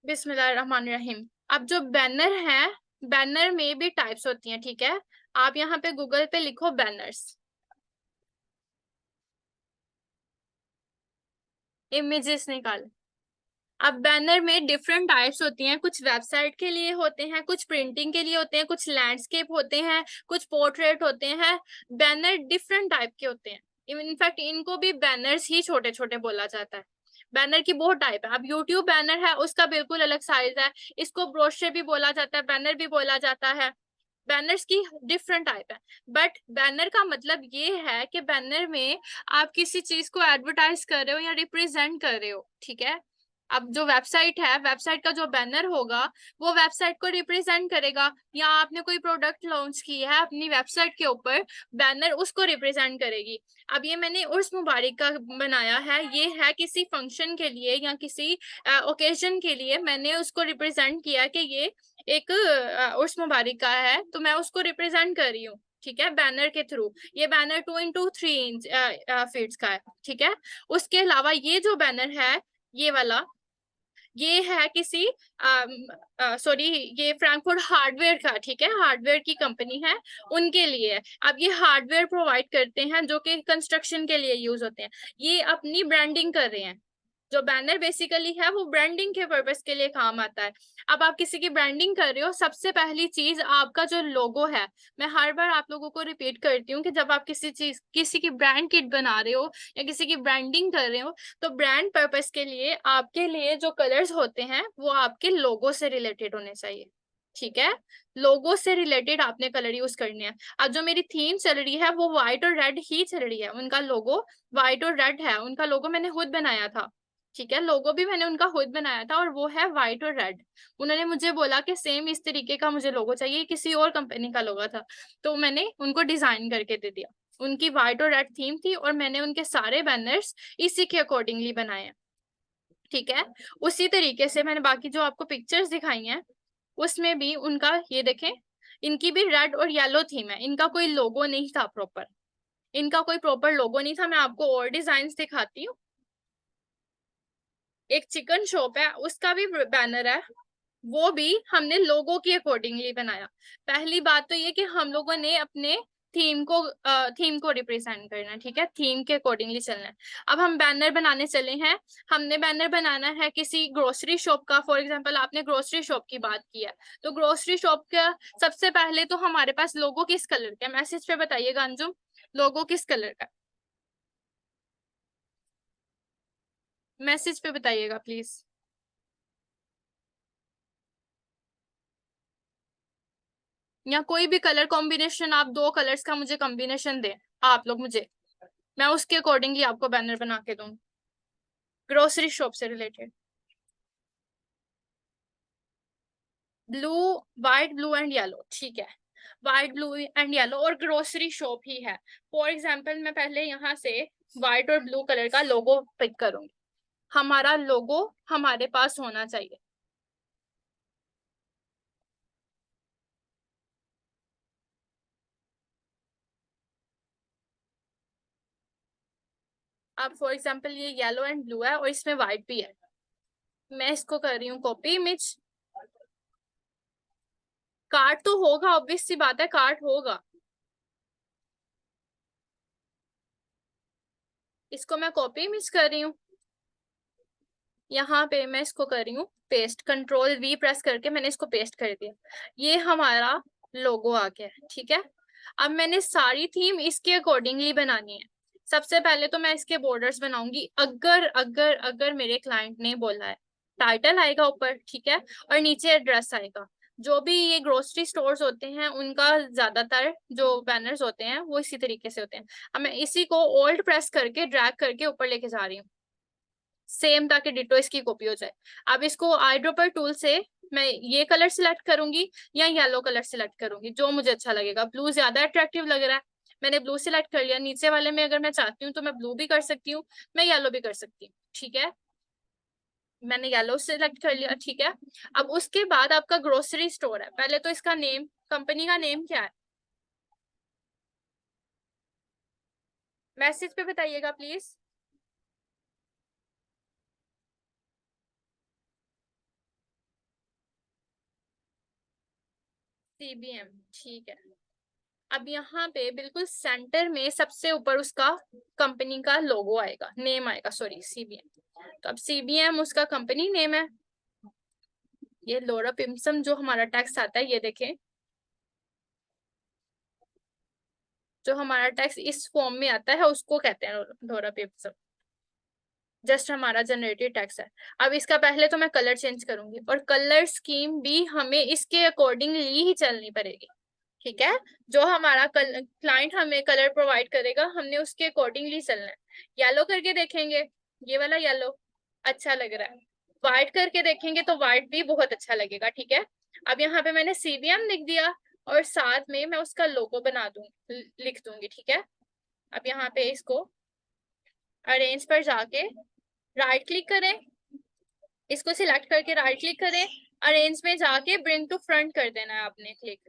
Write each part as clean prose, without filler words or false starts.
बिस्मिल्लाहिर्रहमानिर्रहीम। अब जो बैनर है, बैनर में भी टाइप्स होती हैं, ठीक है। आप यहाँ पे गूगल पे लिखो बैनर्स, इमेजेस निकाल। अब बैनर में डिफरेंट टाइप्स होती हैं, कुछ वेबसाइट के लिए होते हैं, कुछ प्रिंटिंग के लिए होते हैं, कुछ लैंडस्केप होते हैं, कुछ पोर्ट्रेट होते हैं। बैनर डिफरेंट टाइप के होते हैं। इनफैक्ट इनको भी बैनर्स ही छोटे छोटे बोला जाता है। बैनर की बहुत टाइप है। अब यूट्यूब बैनर है, उसका बिल्कुल अलग साइज है। इसको ब्रोशर भी बोला जाता है, बैनर भी बोला जाता है। बैनर्स की डिफरेंट टाइप है। बट बैनर का मतलब ये है कि बैनर में आप किसी चीज को एडवर्टाइज कर रहे हो या रिप्रेजेंट कर रहे हो, ठीक है। अब जो वेबसाइट है, वेबसाइट का जो बैनर होगा वो वेबसाइट को रिप्रेजेंट करेगा, या आपने कोई प्रोडक्ट लॉन्च की है अपनी वेबसाइट के ऊपर, बैनर उसको रिप्रेजेंट करेगी। अब ये मैंने उर्स मुबारक का बनाया है, ये है किसी फंक्शन के लिए या किसी ओकेजन के लिए मैंने उसको रिप्रेजेंट किया कि ये एक उर्स मुबारक का है, तो मैं उसको रिप्रेजेंट कर रही हूँ, ठीक है, बैनर के थ्रू। ये बैनर 2x3 इंच फीट्स का है, ठीक है। उसके अलावा ये जो बैनर है, ये वाला, ये है किसी सॉरी, ये फ्रैंकफर्ट हार्डवेयर का, ठीक है, हार्डवेयर की कंपनी है, उनके लिए है। अब ये हार्डवेयर प्रोवाइड करते हैं जो कि कंस्ट्रक्शन के लिए यूज होते हैं। ये अपनी ब्रांडिंग कर रहे हैं। जो बैनर बेसिकली है वो ब्रांडिंग के पर्पस के लिए काम आता है। अब आप किसी की ब्रांडिंग कर रहे हो, सबसे पहली चीज आपका जो लोगो है। मैं हर बार आप लोगों को रिपीट करती हूँ कि जब आप किसी चीज, किसी की ब्रांड किट बना रहे हो या किसी की ब्रांडिंग कर रहे हो, तो ब्रांड पर्पस के लिए आपके लिए जो कलर्स होते हैं वो आपके लोगो से रिलेटेड होने चाहिए, ठीक है। लोगो से रिलेटेड आपने कलर यूज करने हैं। अब जो मेरी थीम चल रही है वो व्हाइट और रेड ही चल रही है, उनका लोगो व्हाइट और रेड है। उनका लोगो मैंने खुद बनाया था, ठीक है, लोगो भी मैंने उनका खुद बनाया था, और वो है व्हाइट और रेड। उन्होंने मुझे बोला कि सेम इस तरीके का मुझे लोगो चाहिए, किसी और कंपनी का लोगो था, तो मैंने उनको डिजाइन करके दे दिया। उनकी व्हाइट और रेड थीम थी, और मैंने उनके सारे बैनर्स इसी के अकॉर्डिंगली बनाए हैं, ठीक है। उसी तरीके से मैंने बाकी जो आपको पिक्चर्स दिखाई हैं उसमें भी उनका, ये देखें, इनकी भी रेड और येलो थीम है। इनका कोई लोगो नहीं था प्रॉपर, इनका कोई प्रॉपर लोगो नहीं था। मैं आपको और डिजाइन दिखाती हूँ। एक चिकन शॉप है, उसका भी बैनर है, वो भी हमने लोगो के अकॉर्डिंगली बनाया। पहली बात तो ये कि हम लोगों ने अपने थीम को रिप्रेजेंट करना है, ठीक है, थीम के अकॉर्डिंगली चलना है। अब हम बैनर बनाने चले हैं। हमने बैनर बनाना है किसी ग्रोसरी शॉप का, फॉर एग्जांपल आपने ग्रोसरी शॉप की बात की है, तो ग्रोसरी शॉप का सबसे पहले तो हमारे पास लोगो किस कलर का है, मैसेज पे बताइएगा अंजुम, लोगो किस कलर का, मैसेज पे बताइएगा प्लीज। या कोई भी कलर कॉम्बिनेशन, आप दो कलर्स का मुझे कॉम्बिनेशन दें आप लोग मुझे, मैं उसके अकॉर्डिंगली आपको बैनर बना के दूंगी ग्रोसरी शॉप से related. Blue, white, blue and yellow, ठीक है। व्हाइट, ब्लू एंड येलो और ग्रोसरी शॉप ही है। फॉर एग्जाम्पल मैं पहले यहाँ से व्हाइट और ब्लू कलर का लोगो पिक करूंगी। हमारा लोगो हमारे पास होना चाहिए। अब फॉर एग्जाम्पल ये येलो एंड ब्लू है और इसमें व्हाइट भी है। मैं इसको कर रही हूँ कॉपी इमेज। कार्ड तो होगा, ऑब्वियस सी बात है, कार्ड होगा। इसको मैं कॉपी इमेज कर रही हूँ। यहाँ पे मैं इसको कर रही हूँ पेस्ट, कंट्रोल V प्रेस करके मैंने इसको पेस्ट कर दिया। ये हमारा लोगो आ गया है, ठीक है। अब मैंने सारी थीम इसके अकॉर्डिंगली बनानी है। सबसे पहले तो मैं इसके बॉर्डर्स बनाऊंगी। अगर अगर अगर मेरे क्लाइंट ने बोला है, टाइटल आएगा ऊपर, ठीक है, और नीचे एड्रेस आएगा। जो भी ये ग्रोसरी स्टोर्स होते हैं उनका ज्यादातर जो बैनर्स होते हैं वो इसी तरीके से होते हैं। अब मैं इसी को ओल्ड प्रेस करके ड्रैग करके ऊपर लेके जा रही हूँ सेम, ताकि डिटो इसकी कॉपी हो जाए। अब इसको आई ड्रॉपर टूल से मैं ये कलर सिलेक्ट करूंगी या येलो कलर सिलेक्ट करूंगी, जो मुझे अच्छा लगेगा। ब्लू ज्यादा अट्रैक्टिव लग रहा है, मैंने ब्लू सिलेक्ट कर लिया। नीचे वाले में अगर मैं चाहती हूँ तो मैं ब्लू भी कर सकती हूँ, मैं येलो भी कर सकती हूँ, ठीक है। मैंने येलो सिलेक्ट कर लिया, ठीक है। अब उसके बाद आपका ग्रोसरी स्टोर है, पहले तो इसका नेम, कंपनी का नेम क्या है, मैसेज पे बताइएगा प्लीज। CBM, ठीक है। अब यहाँ पे बिल्कुल सेंटर में सबसे ऊपर उसका कंपनी का लोगो आएगा, नेम आएगा, सॉरी CBM। तो अब CBM उसका कंपनी नेम है। ये लोरम इप्सम जो हमारा टैक्स आता है, ये देखें, जो हमारा टैक्स इस फॉर्म में आता है उसको कहते हैं लोरम इप्सम। जस्ट हमारा जनरेटेड टैक्स है। अब इसका पहले तो मैं कलर चेंज करूंगी, और कलर स्कीम भी हमें इसके अकॉर्डिंगली ही चलनी पड़ेगी, ठीक है। जो हमारा क्लाइंट हमें कलर प्रोवाइड करेगा, हमने उसके अकॉर्डिंगली चलना है। येलो करके देखेंगे, ये वाला येलो अच्छा लग रहा है। व्हाइट करके देखेंगे तो व्हाइट भी बहुत अच्छा लगेगा, ठीक है। अब यहाँ पे मैंने CBM लिख दिया, और साथ में मैं उसका लोगो बना दूंगी, लिख दूंगी, ठीक है। अब यहाँ पे इसको अरेंज पर जाके राइट क्लिक करें, इसको सिलेक्ट करके राइट क्लिक करें, अरेंज में जाके ब्रिंग टू फ्रंट कर देना है आपने क्लिक,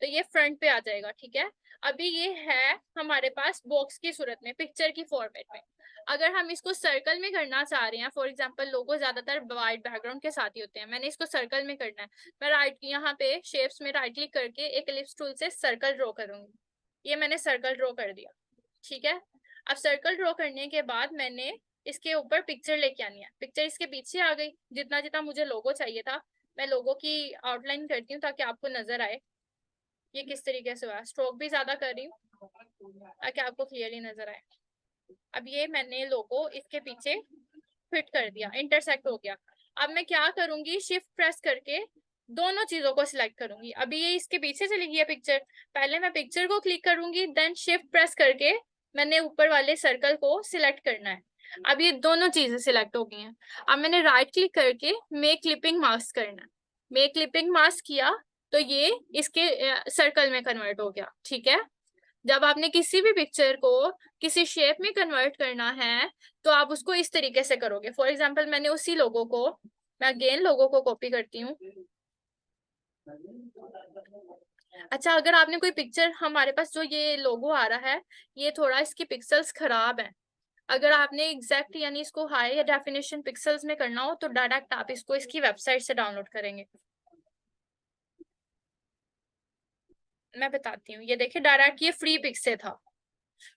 तो ये फ्रंट पे आ जाएगा, ठीक है। अभी ये है हमारे पास बॉक्स की सूरत में, पिक्चर की फॉर्मेट में। अगर हम इसको सर्कल में करना चाह रहे हैं, फॉर एग्जांपल लोगो ज्यादातर वाइट बैकग्राउंड के साथ ही होते हैं, मैंने इसको सर्कल में करना है, मैं राइट यहाँ पे शेप्स में राइट क्लिक करके एक एलिप्स टूल से सर्कल ड्रॉ करूंगी। ये मैंने सर्कल ड्रॉ कर दिया, ठीक है। अब सर्कल ड्रॉ करने के बाद मैंने इसके ऊपर पिक्चर लेके आनी है, पिक्चर इसके पीछे आ गई। जितना जितना मुझे लोगो चाहिए था, मैं लोगो की आउटलाइन करती हूँ ताकि आपको नजर आए ये किस तरीके से हुआ। स्ट्रोक भी ज्यादा कर रही हूँ ताकि आपको क्लियरली नजर आए। अब ये मैंने लोगो इसके पीछे फिट कर दिया, इंटरसेक्ट हो गया। अब मैं क्या करूंगी, शिफ्ट प्रेस करके दोनों चीजों को सिलेक्ट करूंगी। अभी ये इसके पीछे चली गई है पिक्चर, पहले मैं पिक्चर को क्लिक करूंगी, देन शिफ्ट प्रेस करके मैंने ऊपर वाले सर्कल को सिलेक्ट करना है। अब ये दोनों चीजें सिलेक्ट हो गई हैं। अब मैंने राइट क्लिक करके मेक क्लिपिंग मास्क करना है, मेक क्लिपिंग मास्क किया तो ये इसके सर्कल में कन्वर्ट हो गया, ठीक है। जब आपने किसी भी पिक्चर को किसी शेप में कन्वर्ट करना है तो आप उसको इस तरीके से करोगे। फॉर एग्जांपल मैंने उसी लोगो को, मैं अगेन लोगो को कॉपी करती हूँ। अच्छा, अगर आपने कोई पिक्चर, हमारे पास जो ये लोगो आ रहा है ये थोड़ा इसकी पिक्सल्स खराब है, अगर आपने एग्जैक्ट यानी इसको हाई डेफिनेशन पिक्सल्स में करना हो तो डायरेक्ट आप इसको इसकी वेबसाइट से डाउनलोड करेंगे। मैं बताती हूँ, ये देखिए डायरेक्ट ये फ्री पिक्स से था।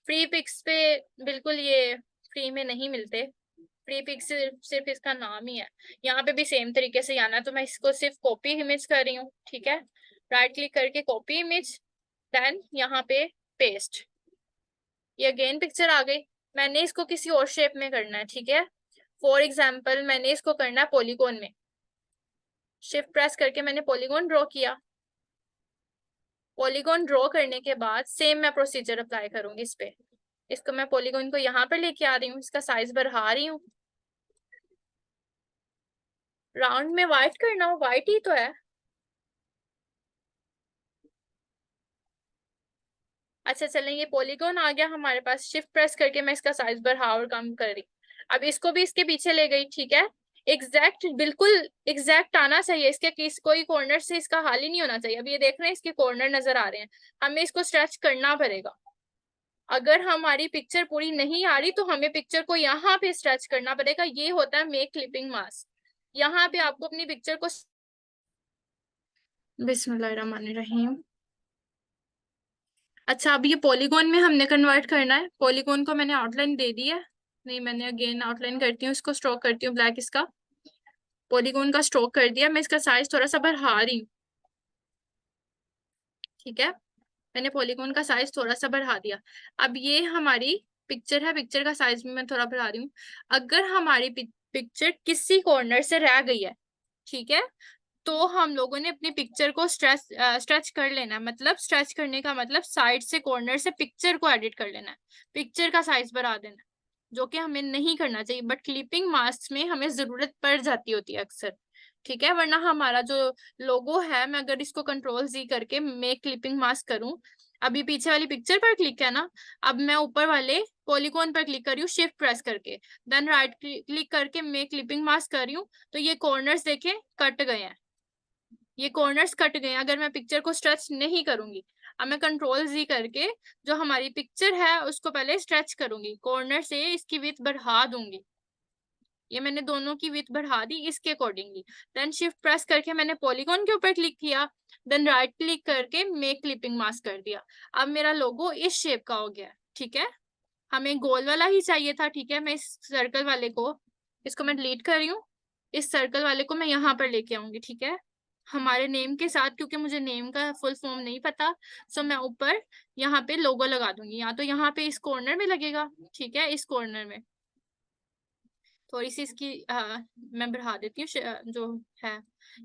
फ्री पिक्स पे बिल्कुल ये फ्री में नहीं मिलते, फ्री पिक्स सिर्फ इसका नाम ही है। यहाँ पे भी सेम तरीके से आना है, तो मैं इसको सिर्फ कॉपी इमेज कर रही हूँ, ठीक है। राइट क्लिक करके कॉपी इमेज, देन यहाँ पे पेस्ट, ये अगेन पिक्चर आ गई। मैंने इसको किसी और शेप में करना है, ठीक है। फॉर एग्जाम्पल मैंने इसको करना है पॉलीगॉन में, शिफ्ट प्रेस करके मैंने पॉलीगॉन ड्रॉ किया। पॉलीगॉन ड्रॉ करने के बाद सेम मैं प्रोसीजर अप्लाई करूंगी इस पे। इसको मैं पॉलीगॉन को यहाँ पर लेके आ रही हूँ, इसका साइज बढ़ा रही हूँ। राउंड में व्हाइट करना हो, व्हाइट ही तो है। अच्छा चलें, ये पॉलीगॉन आ गया हमारे पास, शिफ्ट प्रेस करके मैं इसका साइज बढ़ा और कम कर रही। अब इसको भी इसके पीछे ले गई, ठीक है। एग्जैक्ट, बिल्कुल एग्जैक्ट आना चाहिए, इसके कोई कॉर्नर से इसका हाल ही नहीं होना चाहिए। अब ये देख रहे हैं इसके कॉर्नर नजर आ रहे हैं, हमें इसको स्ट्रेच करना पड़ेगा। अगर हमारी पिक्चर पूरी नहीं आ रही तो हमें पिक्चर को यहाँ पे स्ट्रेच करना पड़ेगा, ये होता है मेक क्लिपिंग मास्क। यहाँ पे आपको अपनी पिक्चर को, बिस्मिल्लाहिर्रहमानिर्रहीम। अच्छा, अब ये पॉलीगॉन में हमने कन्वर्ट करना है, पॉलीगॉन को मैंने आउटलाइन दे दी है, नहीं मैंने अगेन आउटलाइन करती हूँ, इसको स्ट्रोक करती हूँ ब्लैक, इसका पॉलीगॉन का स्ट्रोक कर दिया। मैं इसका साइज थोड़ा सा बढ़ा रही हूँ, ठीक है। मैंने पॉलीगॉन का साइज थोड़ा सा बढ़ा दिया। अब ये हमारी पिक्चर है, पिक्चर का साइज भी मैं थोड़ा बढ़ा रही हूँ। अगर हमारी पिक्चर किसी कॉर्नर से रह गई है, ठीक है, तो हम लोगों ने अपनी पिक्चर को स्ट्रेच कर लेना है। मतलब स्ट्रेच करने का मतलब साइड से, कॉर्नर से पिक्चर को एडिट कर लेना है, पिक्चर का साइज बढ़ा देना है, जो कि हमें नहीं करना चाहिए, बट क्लिपिंग मास्क में हमें जरूरत पड़ जाती होती है अक्सर, ठीक है। वरना हमारा जो लोगो है, मैं अगर इसको कंट्रोल-Z करके मेक क्लिपिंग मास्क करूं, अभी पीछे वाली पिक्चर पर क्लिक है ना, अब मैं ऊपर वाले पॉलीगॉन पर क्लिक कर रही हूँ शिफ्ट प्रेस करके, देन राइट क्लिक करके मेक क्लिपिंग मास्क कर रही हूँ, तो ये कॉर्नर्स देखें कट गए हैं, ये कॉर्नर्स कट गए हैं। अगर मैं पिक्चर को स्ट्रेच नहीं करूंगी, अब मैं कंट्रोल-Z करके जो हमारी पिक्चर है उसको पहले स्ट्रेच करूंगी, कॉर्नर से इसकी विड्थ बढ़ा दूंगी, ये मैंने दोनों की विड्थ बढ़ा दी इसके अकॉर्डिंगली। देन शिफ्ट प्रेस करके मैंने पॉलीगॉन के ऊपर क्लिक किया, देन राइट क्लिक करके मेक क्लिपिंग मास्क कर दिया। अब मेरा लोगो इस शेप का हो गया, ठीक है। हमें गोल वाला ही चाहिए था, ठीक है। मैं इस सर्कल वाले को, इसको मैं डिलीट कर रही हूँ, इस सर्कल वाले को मैं यहाँ पर लेके आऊंगी, ठीक है, हमारे नेम के साथ, क्योंकि मुझे नेम का फुल फॉर्म नहीं पता। सो मैं ऊपर यहाँ पे लोगो लगा दूंगी, या तो यहाँ पे इस कॉर्नर में लगेगा, ठीक है, इस कॉर्नर में थोड़ी सी इसकी मैं बढ़ा देती हूँ जो है,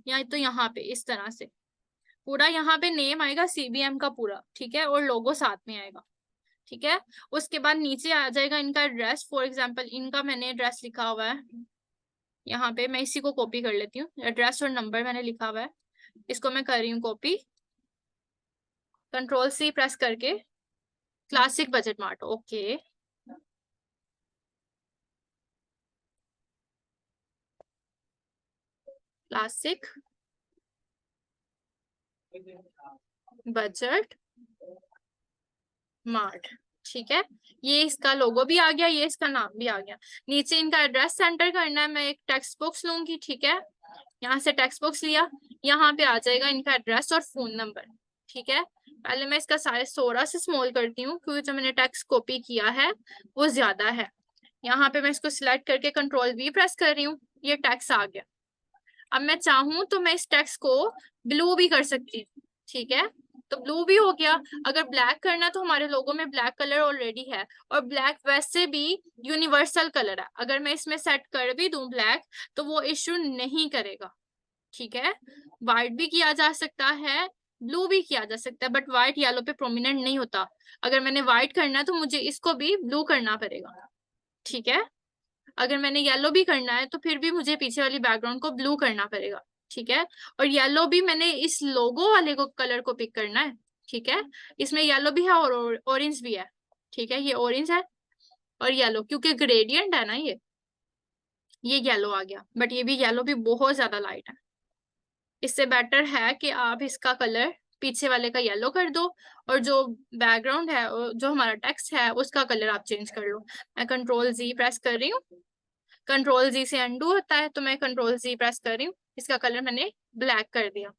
या तो यहाँ पे इस तरह से पूरा यहाँ पे नेम आएगा CBM का पूरा, ठीक है, और लोगो साथ में आएगा, ठीक है। उसके बाद नीचे आ जाएगा इनका एड्रेस, फॉर एग्जांपल इनका मैंने एड्रेस लिखा हुआ है यहाँ पे, मैं इसी को कॉपी कर लेती हूँ, एड्रेस और नंबर मैंने लिखा हुआ है, इसको मैं कर रही हूँ कॉपी, Ctrl+C प्रेस करके, classic budget mart, okay. Classic budget mart, ठीक है। ये इसका लोगो भी आ गया, ये इसका नाम भी आ गया। नीचे इनका एड्रेस सेंटर करना है, मैं एक टेक्स्ट बॉक्स लूंगी, ठीक है, यहाँ से टेक्स्ट बॉक्स लिया, यहाँ पे आ जाएगा इनका एड्रेस और फोन नंबर, ठीक है। पहले मैं इसका साइज थोड़ा सा स्मॉल करती हूँ, क्योंकि जो मैंने टेक्स्ट कॉपी किया है वो ज्यादा है। यहाँ पे मैं इसको सिलेक्ट करके Ctrl+V प्रेस कर रही हूँ, ये टेक्स्ट आ गया। अब मैं चाहूँ तो मैं इस टेक्स्ट को ब्लू भी कर सकती हूँ, ठीक है, तो ब्लू भी हो गया। अगर ब्लैक करना तो हमारे लोगो में ब्लैक कलर ऑलरेडी है, और ब्लैक वैसे भी यूनिवर्सल कलर है, अगर मैं इसमें सेट कर भी दूं ब्लैक तो वो इश्यू नहीं करेगा, ठीक है। व्हाइट भी किया जा सकता है, ब्लू भी किया जा सकता है, बट व्हाइट येलो पे प्रोमिनेंट नहीं होता। अगर मैंने व्हाइट करना है तो मुझे इसको भी ब्लू करना पड़ेगा, ठीक है। अगर मैंने येलो भी करना है तो फिर भी मुझे पीछे वाली बैकग्राउंड को ब्लू करना पड़ेगा, ठीक है। और येलो भी मैंने इस लोगो वाले को कलर को पिक करना है, ठीक है। इसमें येलो भी है और ऑरेंज भी है, ठीक है, ये ऑरेंज है और येलो, क्योंकि ग्रेडियंट है ना ये येलो आ गया, बट ये भी येलो भी बहुत ज्यादा लाइट है। इससे बेटर है कि आप इसका कलर पीछे वाले का येलो कर दो, और जो बैकग्राउंड है जो हमारा टेक्स्ट है उसका कलर आप चेंज कर लो। मैं Ctrl+Z प्रेस कर रही हूँ, Ctrl+Z से अनडू होता है, तो मैं Ctrl+Z प्रेस कर रही हूँ, इसका कलर मैंने ब्लैक कर दिया।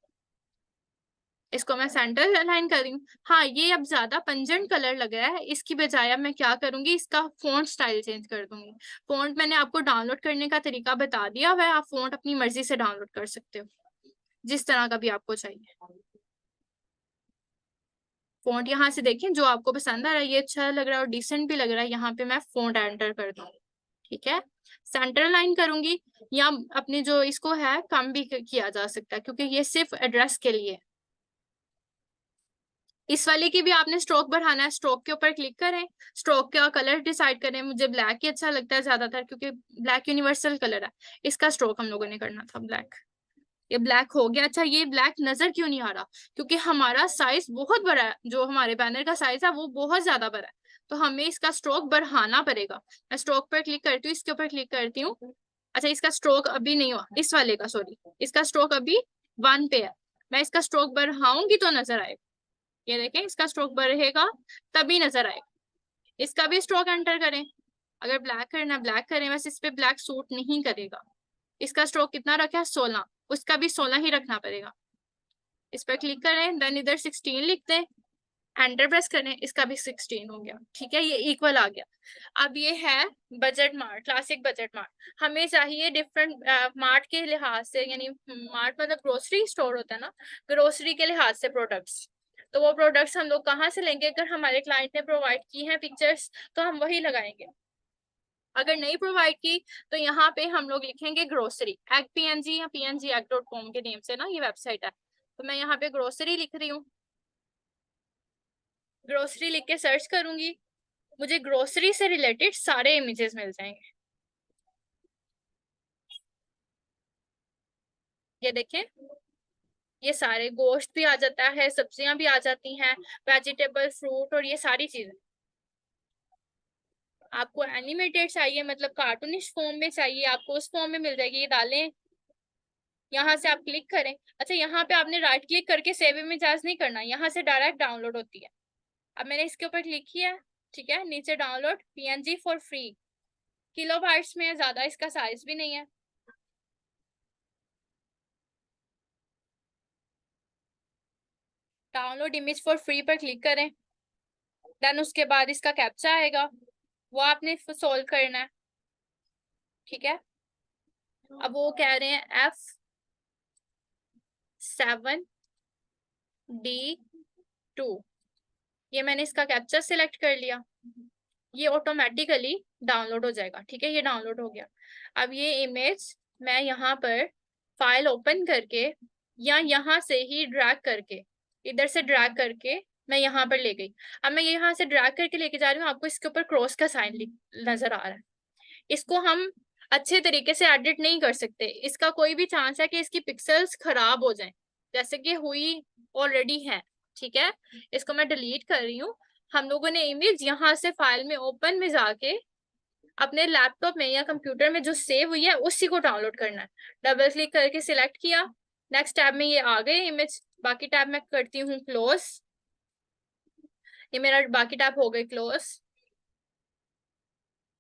इसको मैं सेंटर अलाइन कर रही हूँ। हाँ, ये अब ज्यादा पंजेंट कलर लग रहा है, इसकी बजाय अब मैं क्या करूंगी, इसका फॉन्ट स्टाइल चेंज कर दूंगी। फॉन्ट मैंने आपको डाउनलोड करने का तरीका बता दिया हुआ है, आप फॉन्ट अपनी मर्जी से डाउनलोड कर सकते हो, जिस तरह का भी आपको चाहिए। फॉन्ट यहाँ से देखें जो आपको पसंद आ रहा है, ये अच्छा लग रहा है और डिसेंट भी लग रहा है, यहाँ पे मैं फॉन्ट एंटर कर दूँ, ठीक है। सेंटर लाइन करूंगी, या अपने जो इसको है कम भी किया जा सकता है, क्योंकि ये सिर्फ एड्रेस के लिए। इस वाले की भी आपने स्ट्रोक बढ़ाना है, स्ट्रोक के ऊपर क्लिक करें, स्ट्रोक का कलर डिसाइड करें। मुझे ब्लैक ही अच्छा लगता है ज्यादातर, क्योंकि ब्लैक यूनिवर्सल कलर है। इसका स्ट्रोक हम लोगों ने करना था ब्लैक, ये ब्लैक हो गया। अच्छा, ये ब्लैक नजर क्यों नहीं आ रहा, क्योंकि हमारा साइज बहुत बड़ा है, जो हमारे बैनर का साइज है वो बहुत ज्यादा बड़ा है, तो हमें इसका स्ट्रोक बढ़ाना पड़ेगा। मैं स्ट्रोक पर क्लिक करती हूँ, इसके ऊपर क्लिक करती हूँ। अच्छा, इसका स्ट्रोक अभी नहीं हुआ, इस वाले का, सॉरी, इसका स्ट्रोक अभी 1 पे है। मैं इसका स्ट्रोक बढ़ाऊंगी तो नजर आएगा, ये देखें, इसका स्ट्रोक बढ़ेगा तभी नजर आएगा। इसका भी स्ट्रोक एंटर करें, अगर ब्लैक करना ब्लैक करें, वैसे इस पे ब्लैक सूट नहीं करेगा। इसका स्ट्रोक कितना रखा है, 16, उसका भी 16 ही रखना पड़ेगा। इस पर क्लिक करें, देन इधर 16 लिख दें, एंटर प्रेस करें, इसका भी 16 हो गया, ठीक है, ये इक्वल आ गया। अब ये है budget mart, classic budget mart. हमें चाहिए डिफरेंट मार्ट के लिहाज से, यानी मार्ट मतलब ग्रोसरी स्टोर होता है ना, ग्रोसरी के लिहाज से प्रोडक्ट्स। तो वो प्रोडक्ट्स हम लोग कहाँ से लेंगे, अगर हमारे क्लाइंट ने प्रोवाइड की है पिक्चर्स तो हम वही लगाएंगे, अगर नहीं प्रोवाइड की तो यहाँ पे हम लोग लिखेंगे ग्रोसरी, एग PNG या pngegg.com के नेम से ना ये वेबसाइट है। तो मैं यहाँ पे ग्रोसरी लिख रही हूँ, ग्रोसरी लिख के सर्च करूंगी, मुझे ग्रोसरी से रिलेटेड सारे इमेजेस मिल जाएंगे। ये देखें, ये सारे गोश्त भी आ जाता है, सब्जियां भी आ जाती हैं, वेजिटेबल, फ्रूट, और ये सारी चीजें। आपको एनिमेटेड चाहिए, मतलब कार्टूनिश फॉर्म में चाहिए, आपको उस फॉर्म में मिल जाएगी, ये डालें, यहाँ से आप क्लिक करें। अच्छा, यहाँ पे आपने राइट क्लिक करके सेव इमेज एज नहीं करना, यहाँ से डायरेक्ट डाउनलोड होती है। अब मैंने इसके ऊपर क्लिक किया, ठीक है, नीचे download PNG for free, kilobytes में है, ज्यादा इसका साइज भी नहीं है। डाउनलोड इमेज फॉर फ्री पर क्लिक करें। देन उसके बाद इसका कैप्चा आएगा, वो आपने सोल्व करना है। ठीक है, अब वो कह रहे हैं F7D2। ये मैंने इसका कैप्चा सिलेक्ट कर लिया, ये ऑटोमेटिकली डाउनलोड हो जाएगा। ठीक है, ये डाउनलोड हो गया। अब ये इमेज मैं यहाँ पर फाइल ओपन करके या यहाँ से ही ड्रैग करके, इधर से ड्रैग करके मैं यहाँ पर ले गई। अब मैं यहाँ से ड्रैग करके लेके जा रही हूँ, आपको इसके ऊपर क्रॉस का साइन नजर आ रहा है। इसको हम अच्छे तरीके से एडिट नहीं कर सकते, इसका कोई भी चांस है कि इसकी पिक्सल्स खराब हो जाएं, जैसे कि हुई ऑलरेडी है। ठीक है, इसको मैं डिलीट कर रही हूँ। हम लोगों ने इमेज यहाँ से फाइल में ओपन में जाके अपने लैपटॉप में या कंप्यूटर में जो सेव हुई है उसी को डाउनलोड करना है। डबल क्लिक करके सिलेक्ट किया, नेक्स्ट टैब में ये आ गए इमेज। बाकी टैब में करती हूँ क्लोज, ये मेरा बाकी टैब हो गए क्लोज।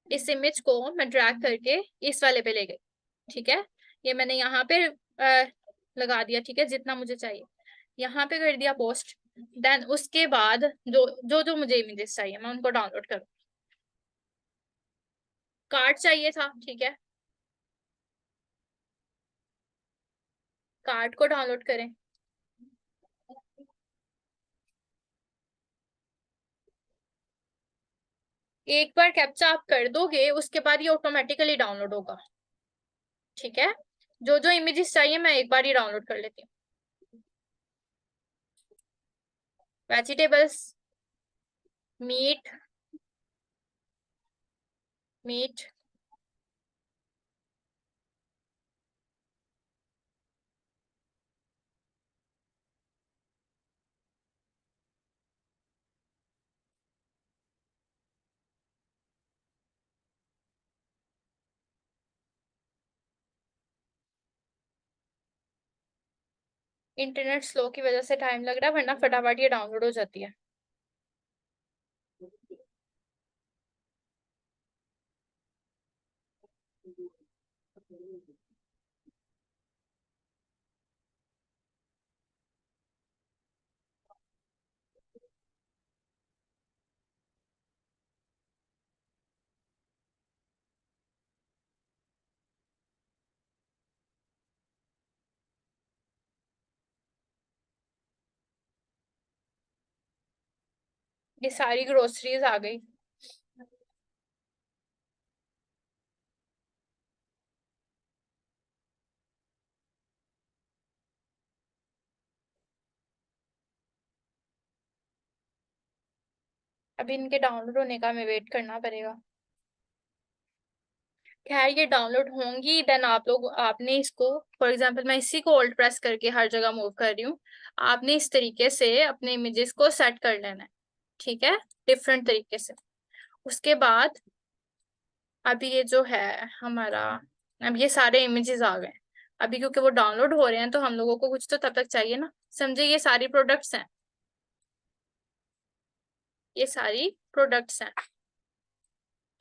इस इमेज को मैं ड्रैग करके इस वाले पे ले गई। ठीक है, ये मैंने यहाँ पे लगा दिया। ठीक है, जितना मुझे चाहिए यहाँ पे कर दिया पोस्ट। देन उसके बाद जो जो जो मुझे इमेजेस चाहिए मैं उनको डाउनलोड करूँ। कार्ड चाहिए था, ठीक है, कार्ड को डाउनलोड करें। एक बार कैप्चा आप कर दोगे उसके बाद ये ऑटोमेटिकली डाउनलोड होगा। ठीक है, जो जो इमेजेस चाहिए मैं एक बार ही डाउनलोड कर लेती हूँ। Vegetables, meat, meat, internet slow की वजह से टाइम लग रहा है, वरना फटाफट ये डाउनलोड हो जाती है। ये सारी ग्रोसरीज आ गई। अभी इनके डाउनलोड होने का हमें वेट करना पड़ेगा। खैर ये डाउनलोड होंगी, देन आप लोग आपने इसको, फॉर एग्जांपल मैं इसी को ऑल्ट प्रेस करके हर जगह मूव कर रही हूँ, आपने इस तरीके से अपने इमेजेस को सेट कर लेना है। ठीक है, डिफरेंट तरीके से। उसके बाद अभी ये जो है हमारा, अब ये सारे इमेजेस आ गए। अभी क्योंकि वो डाउनलोड हो रहे हैं तो हम लोगों को कुछ तो तब तक चाहिए ना। समझे, ये सारी प्रोडक्ट्स हैं, ये सारी प्रोडक्ट्स हैं।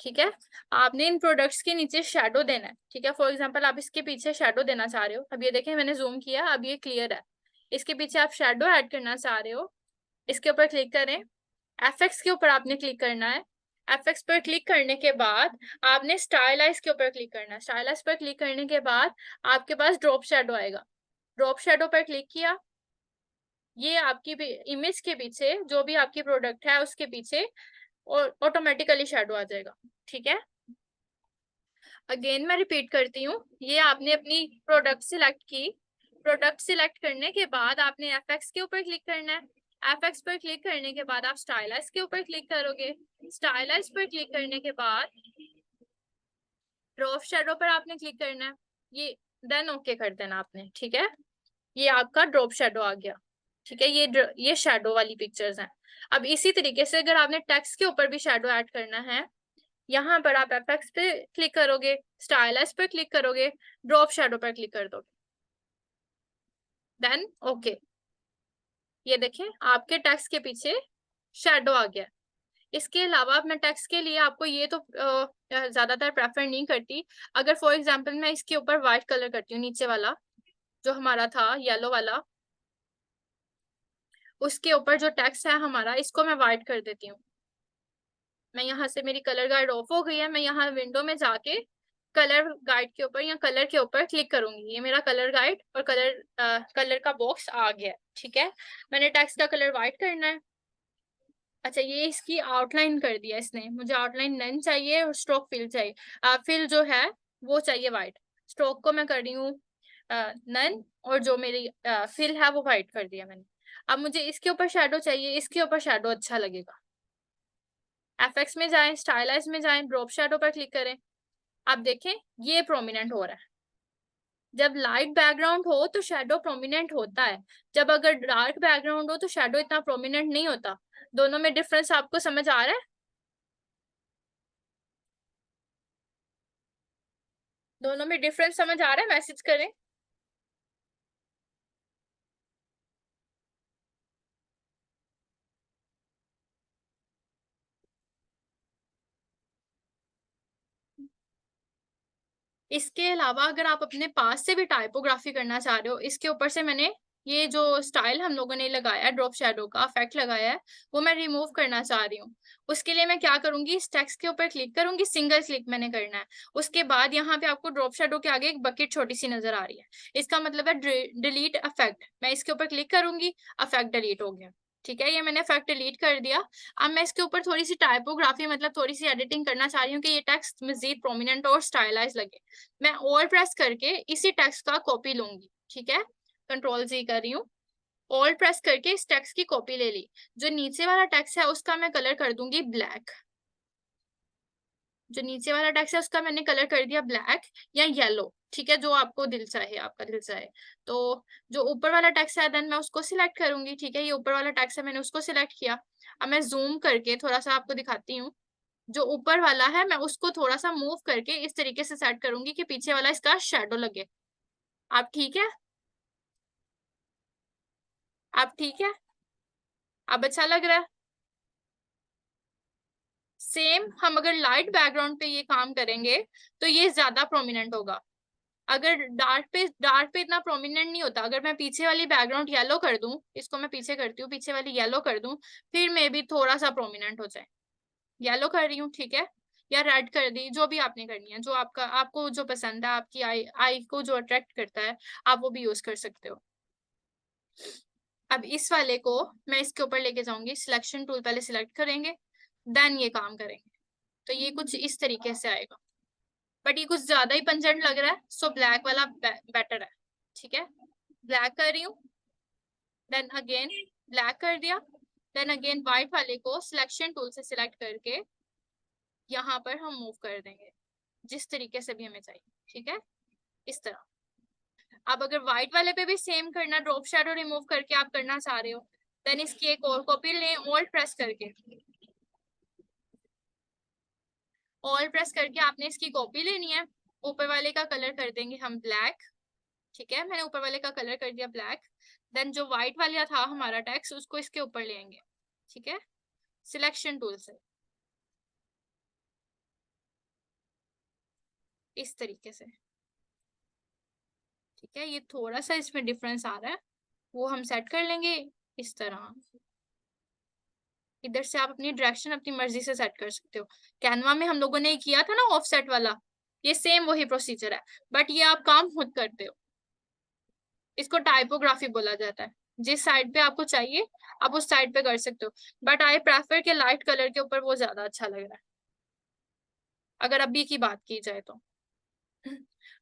ठीक है, आपने इन प्रोडक्ट्स के नीचे शेडो देना है। ठीक है, फॉर एग्जांपल आप इसके पीछे शेडो देना चाह रहे हो, अब ये देखें मैंने जूम किया, अब ये क्लियर है। इसके पीछे आप शेडो ऐड करना चाह रहे हो, इसके ऊपर क्लिक करें, एफएक्स के ऊपर आपने क्लिक करना है। एफएक्स पर क्लिक करने के बाद आपने स्टाइलाइज के ऊपर क्लिक करना है। स्टाइलाइज पर क्लिक करने के बाद आपके पास ड्रॉप शेडो आएगा। ड्रॉप शेडो पर क्लिक किया, ये आपकी इमेज के पीछे जो भी आपकी प्रोडक्ट है उसके पीछे और ऑटोमेटिकली शेडो आ जाएगा। ठीक है, अगेन मैं रिपीट करती हूँ, ये आपने अपनी प्रोडक्ट सिलेक्ट की, प्रोडक्ट सिलेक्ट करने के बाद आपने एफएक्स के ऊपर क्लिक करना है। एफएक्स पर क्लिक करने के बाद आप स्टाइलाइज के ऊपर क्लिक करोगे। स्टाइलाइज पर क्लिक करने के बाद ड्रॉप शेडो पर आपने क्लिक करना है, ये देन ओके कर देना आपने। ठीक है, ये आपका ड्रॉप शेडो आ गया। ठीक है, ये शेडो वाली पिक्चर्स हैं। अब इसी तरीके से अगर आपने टेक्स्ट के ऊपर भी शेडो ऐड करना है, यहाँ पर आप एफएक्स पे क्लिक करोगे, स्टाइलाइज पर क्लिक करोगे, ड्रॉप शेडो पर क्लिक कर दोगे, देन ओके। ये देखें आपके टेक्स्ट के पीछे शेडो आ गया। इसके अलावा मैं टेक्स्ट के लिए आपको ये तो ज्यादातर प्रेफर नहीं करती। अगर फॉर एग्जांपल मैं इसके ऊपर व्हाइट कलर करती हूँ, नीचे वाला जो हमारा था येलो वाला, उसके ऊपर जो टेक्स्ट है हमारा, इसको मैं व्हाइट कर देती हूँ। मैं यहाँ से, मेरी कलर गाइड ऑफ हो गई है, मैं यहाँ विंडो में जाके कलर गाइड के ऊपर या कलर के ऊपर क्लिक करूंगी। ये मेरा कलर गाइड और कलर का बॉक्स आ गया। ठीक है, मैंने टेक्स्ट का कलर व्हाइट करना है। अच्छा, ये इसकी आउटलाइन कर दिया इसने, मुझे आउटलाइन नन चाहिए और स्ट्रोक फिल चाहिए। फिल जो है वो चाहिए व्हाइट। स्ट्रोक को मैं कर रही हूँ नन, और जो मेरी फिल है वो व्हाइट कर दिया मैंने। अब मुझे इसके ऊपर शेडो चाहिए, इसके ऊपर शेडो अच्छा लगेगा। एफएक्स में जाएं, स्टाइलाइज में जाएं, ड्रॉप शेडो पर क्लिक करें। आप देखें ये प्रोमिनेंट हो रहा है। जब लाइट बैकग्राउंड हो तो शेडो प्रोमिनेंट होता है, जब अगर डार्क बैकग्राउंड हो तो शेडो इतना प्रोमिनेंट नहीं होता। दोनों में डिफरेंस आपको समझ आ रहा है? दोनों में डिफरेंस समझ आ रहा है? मैसेज करें। इसके अलावा अगर आप अपने पास से भी टाइपोग्राफी करना चाह रहे हो, इसके ऊपर से मैंने ये जो स्टाइल हम लोगों ने लगाया है, ड्रॉप शेडो का इफेक्ट लगाया है, वो मैं रिमूव करना चाह रही हूँ। उसके लिए मैं क्या करूंगी, इस टेक्स्ट के ऊपर क्लिक करूंगी, सिंगल क्लिक मैंने करना है। उसके बाद यहाँ पे आपको ड्रॉप शेडो के आगे एक बकेट छोटी सी नजर आ रही है, इसका मतलब है डिलीट इफेक्ट। मैं इसके ऊपर क्लिक करूंगी, इफेक्ट डिलीट हो गया। ठीक है, ये मैंने इफेक्ट डिलीट कर दिया। अब मैं इसके ऊपर थोड़ी सी टाइपोग्राफी, मतलब थोड़ी सी एडिटिंग करना चाह रही हूँ कि ये टेक्स्ट मजीद प्रोमिनेंट और स्टाइलाइज लगे। मैं ऑल प्रेस करके इसी टेक्स्ट का कॉपी लूंगी। ठीक है, कंट्रोल जी कर रही हूँ, ऑल प्रेस करके इस टेक्स्ट की कॉपी ले ली। जो नीचे वाला टेक्स्ट है उसका मैं कलर कर दूंगी ब्लैक। जो नीचे वाला टेक्स्ट है उसका मैंने कलर कर दिया ब्लैक या येलो। ठीक है, जो आपको दिल चाहे, आपका दिल चाहे। तो जो ऊपर वाला टेक्स्ट है देन मैं उसको सिलेक्ट करूंगी। ठीक है, ये ऊपर वाला टेक्स्ट है, मैंने उसको सिलेक्ट किया। अब मैं जूम करके थोड़ा सा आपको दिखाती हूँ। जो ऊपर वाला है मैं उसको थोड़ा सा मूव करके इस तरीके से सेट करूंगी कि पीछे वाला इसका शेडो लगे। आप ठीक है? आप ठीक है? अब अच्छा लग रहा है? सेम हम अगर लाइट बैकग्राउंड पे ये काम करेंगे तो ये ज्यादा प्रोमिनेंट होगा। अगर डार्क पे इतना प्रोमिनेंट नहीं होता। अगर मैं पीछे वाली बैकग्राउंड येलो कर दूं, इसको मैं पीछे करती हूँ, पीछे वाली येलो कर दूं, फिर मे भी थोड़ा सा प्रोमिनेंट हो जाए। येलो कर रही हूँ, ठीक है, या रेड कर दी, जो भी आपने करनी है, जो आपको जो पसंद है, आपकी आई आई को जो अट्रैक्ट करता है, आप वो भी यूज कर सकते हो। अब इस वाले को मैं इसके ऊपर लेके जाऊंगी, सिलेक्शन टूल पहले सिलेक्ट करेंगे, देन ये काम करेंगे। तो ये कुछ इस तरीके से आएगा, बट ये कुछ ज्यादा ही पंजेंट लग रहा है, सो ब्लैक वाला बेटर है। ठीक है, ब्लैक कर रही हूँ, देन अगेन ब्लैक कर दिया, देन अगेन व्हाइट वाले को सिलेक्शन टूल से सिलेक्ट करके यहाँ पर हम मूव कर देंगे जिस तरीके से भी हमें चाहिए। ठीक है, इस तरह। अब अगर व्हाइट वाले पे भी सेम करना, ड्रॉप शैडो रिमूव करके आप करना चाह रहे हो, देन इसकी एक और कॉपी लें, ऑल्ट प्रेस करके, ऑल प्रेस करके आपने इसकी कॉपी लेनी है। ऊपर वाले का कलर कर देंगे हम ब्लैक। ठीक है, मैंने ऊपर वाले का कलर कर दिया ब्लैक। देन जो व्हाइट वाला था हमारा टेक्स्ट, उसको इसके ऊपर लेंगे। ठीक है, सिलेक्शन टूल से इस तरीके से। ठीक है, ये थोड़ा सा इसमें डिफरेंस आ रहा है, वो हम सेट कर लेंगे इस तरह। इधर से आप अपनी डायरेक्शन अपनी मर्जी से सेट कर सकते हो। कैनवा में हम लोगों ने किया था ना ऑफसेट वाला, ये सेम वही प्रोसीजर है, बट ये आप काम खुद करते हो। इसको टाइपोग्राफी बोला जाता है। जिस साइड पे आपको चाहिए आप उस साइड पे कर सकते हो, बट आई प्रेफर के लाइट कलर के ऊपर वो ज्यादा अच्छा लग रहा है अगर अभी की बात की जाए तो।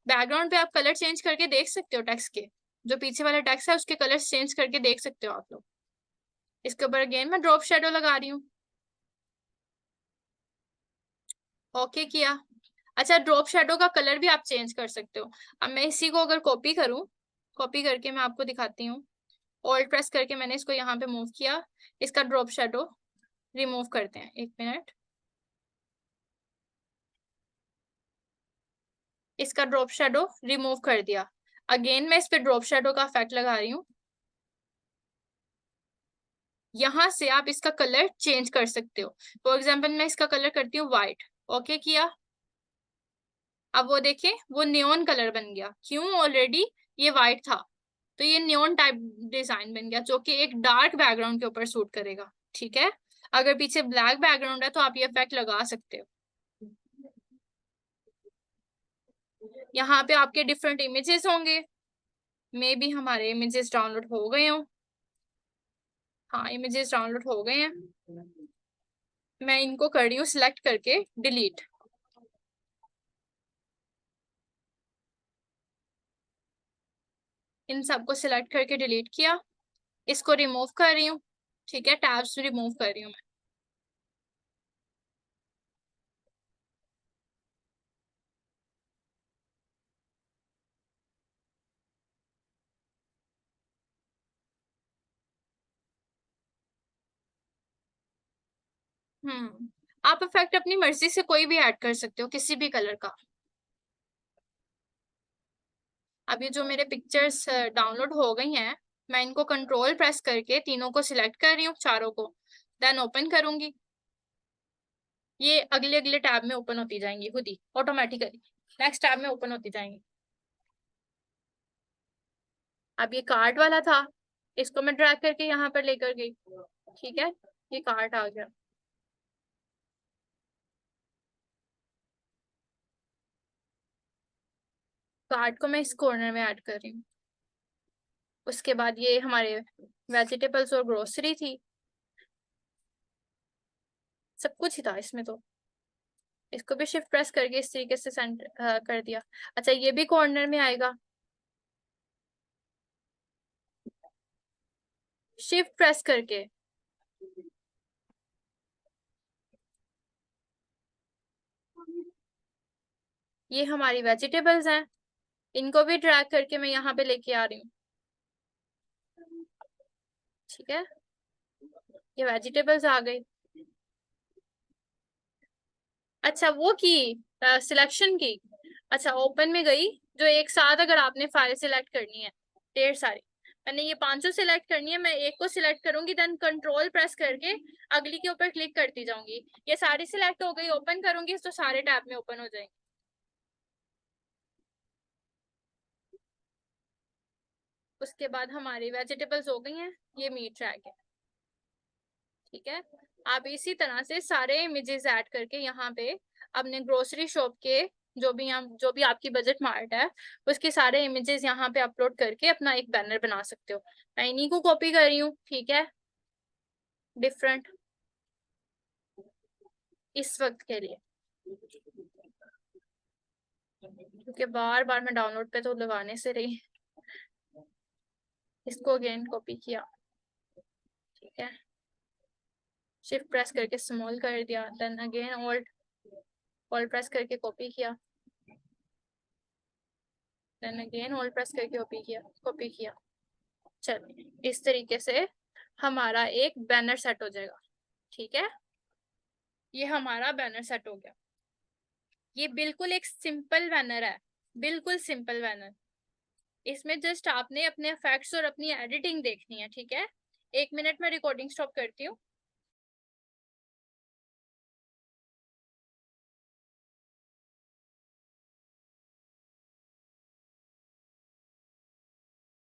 बैकग्राउंड पे आप कलर चेंज करके देख सकते हो टेक्स्ट के, जो पीछे वाला टेक्स्ट है उसके कलर चेंज करके देख सकते हो आप लोग। इसके ऊपर अगेन मैं ड्रॉप शेडो लगा रही हूँ। ओके किया। अच्छा, ड्रॉप शेडो का कलर भी आप चेंज कर सकते हो। अब मैं इसी को अगर कॉपी करूं, कॉपी करके मैं आपको दिखाती हूँ। ऑल्ट प्रेस करके मैंने इसको यहाँ पे मूव किया, इसका ड्रॉप शेडो रिमूव करते हैं, एक मिनट। इसका ड्रॉप शेडो रिमूव कर दिया। अगेन मैं इस पे ड्रॉप शेडो का इफेक्ट लगा रही हूँ। यहाँ से आप इसका कलर चेंज कर सकते हो। फॉर एग्जाम्पल मैं इसका कलर करती हूँ व्हाइट। ओके किया। अब वो देखें वो नियॉन कलर बन गया, क्यों? ऑलरेडी ये व्हाइट था, तो ये नियॉन टाइप डिजाइन बन गया जो कि एक डार्क बैकग्राउंड के ऊपर सूट करेगा। ठीक है। अगर पीछे ब्लैक बैकग्राउंड है तो आप ये इफेक्ट लगा सकते हो। यहाँ पे आपके डिफरेंट इमेजेस होंगे, मे बी हमारे इमेजेस डाउनलोड हो गए हों। हाँ, इमेजेस डाउनलोड हो गए हैं। मैं इनको कर रही हूँ सिलेक्ट करके डिलीट। इन सबको सिलेक्ट करके डिलीट किया। इसको रिमूव कर रही हूँ। ठीक है, टैब्स रिमूव कर रही हूँ मैं। आप इफेक्ट अपनी मर्जी से कोई भी ऐड कर सकते हो, किसी भी कलर का। अभी जो मेरे पिक्चर्स डाउनलोड हो गई हैं, मैं इनको कंट्रोल प्रेस करके तीनों को सिलेक्ट कर रही हूँ, चारों को, देन ओपन करूंगी। ये अगले अगले टैब में ओपन होती जाएंगी खुद ही ऑटोमेटिकली, नेक्स्ट टैब में ओपन होती जाएंगी। अब ये कार्ट वाला था, इसको मैं ड्रैग करके यहाँ पर लेकर गई। ठीक है, ये कार्ट आ गया। कार्ट को मैं इस कॉर्नर में ऐड कर रही हूँ। उसके बाद ये हमारे वेजिटेबल्स और ग्रोसरी थी, सब कुछ ही था इसमें तो। इसको भी शिफ्ट प्रेस करके इस तरीके से सेंटर कर दिया। अच्छा, ये भी कॉर्नर में आएगा, शिफ्ट प्रेस करके। ये हमारी वेजिटेबल्स हैं, इनको भी ड्रैग करके मैं यहाँ पे लेके आ रही हूँ। ठीक है, ये वेजिटेबल्स आ गई। अच्छा, वो की सिलेक्शन की। अच्छा, ओपन में गई, जो एक साथ अगर आपने फाइल सिलेक्ट करनी है ढेर सारी, मैंने ये 500 सिलेक्ट करनी है, मैं एक को सिलेक्ट करूंगी, देन कंट्रोल प्रेस करके अगली के ऊपर क्लिक करती जाऊंगी। ये सारी सिलेक्ट हो गई, ओपन करूंगी तो सारे टैब में ओपन हो जाएंगे। उसके बाद हमारी वेजिटेबल्स हो गई हैं, ये मीट रह गया। ठीक है, आप इसी तरह से सारे इमेजेस ऐड करके यहाँ पे अपने ग्रोसरी शॉप के जो भी आपकी बजट मार्ट है उसके सारे इमेजेस यहाँ पे अपलोड करके अपना एक बैनर बना सकते हो। मैं इन्हीं को कॉपी कर रही हूँ। ठीक है, डिफरेंट इस वक्त के लिए, क्योंकि बार बार मैं डाउनलोड पे तो लगाने से रही। इसको अगेन कॉपी किया। ठीक है, शिफ्ट प्रेस करके स्मॉल कर दिया, देन अगेन ऑल्ट प्रेस करके कॉपी किया, देन अगेन होल्ड प्रेस करके कॉपी किया। चलिए, इस तरीके से हमारा एक बैनर सेट हो जाएगा। ठीक है, ये हमारा बैनर सेट हो गया। ये बिल्कुल एक सिंपल बैनर है, बिल्कुल सिंपल बैनर। इसमें जस्ट आपने अपने इफेक्ट्स और अपनी एडिटिंग देखनी है। ठीक है, 1 मिनट में रिकॉर्डिंग स्टॉप करती हूँ।